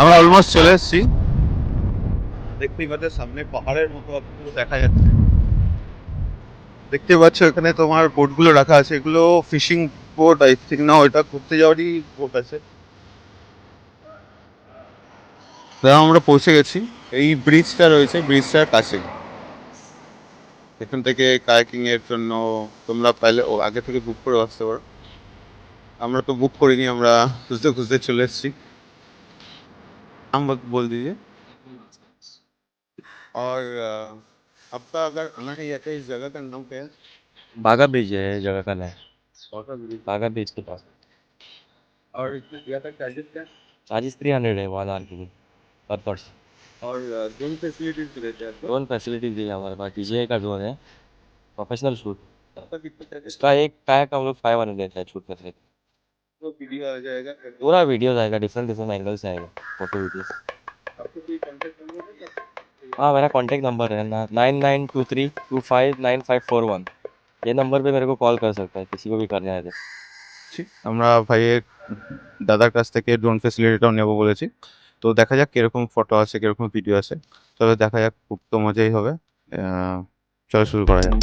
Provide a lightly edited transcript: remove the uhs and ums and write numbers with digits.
আমরা অলমোস্ট চলে এসেছি। দেখতেই পাচ্ছ সামনে পাহাড়ের মতো দেখা যাচ্ছে। দেখতে পাচ্ছ এখানে তোমার বোটগুলো রাখা আছে, এগুলো ফিশিং বোট আই থিঙ্ক, না ওটা ঘুরতে যাওয়ারই বোট আছে। দেখো আমরা পৌঁছে গেছি, এই ব্রিজটা রয়েছে ব্রিজটার কাছে। এখান থেকে কায়াকিং এর জন্য তোমরা পাইলে ও আগে থেকে বুক করে আসতে পারো। আমরা তো বুক করিনি, আমরা খুঁজতে খুঁজতে চলে এসেছি। हम वक्त बोल दीजिए। और आपका अगर आना है या तो इस जगह का नाम क्या है? बागा बीच है जगह का नाम। कौन सा ब्रिज? बागा बीच के पास। और इसमें दिया था चार्जेस क्या? चार्जेस 300 है 1 आवर के लिए पर पर्सन। और ड्रोन फैसिलिटीज रहते हैं आपको? ड्रोन फैसिलिटीज है हमारे पास, DJI का ड्रोन है, प्रोफेशनल शूट। आपका कितना चार्जेस? इसका एक पैक हम लोग 500 लेते हैं शूट करने। तो वीडियो आ जाएगा। पूरा वीडियोस आएगा, डिफरेंट डिफरेंट एंगल्स आएगा, फोटो वीडियोस। आपको कोई कॉन्टेक्ट नंबर है? हाँ, मेरा कॉन्टैक्ट नंबर है ना 9923259541। ये नंबर पे मेरे को कॉल कर सकता है किसी को भी करना है तो। আমরা ভাইয়ের দাদার কাছ থেকে ড্রোন ফ্যাসিলিটিটাও নেবো বলেছি। তো দেখা যাক কিরকম ফটো আছে কিরকম ভিডিও আছে। চলো দেখা যাক, খুব তো মজাই হবে। চলো শুরু করা যাক।